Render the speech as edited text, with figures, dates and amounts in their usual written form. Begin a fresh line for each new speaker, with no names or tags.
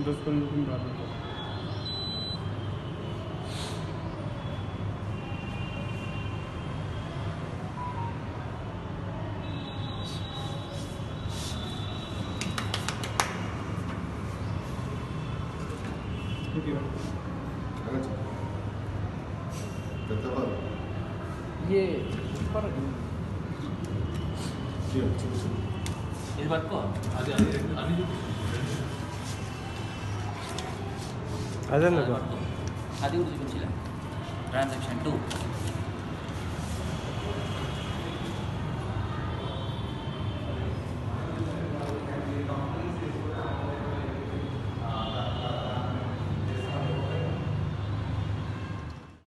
10 minute बाद में ये ऊपर
ఇది పట్టుకో అది
అదే
అది కూడా చూపించలే ట్రాన్సాక్షన్ 2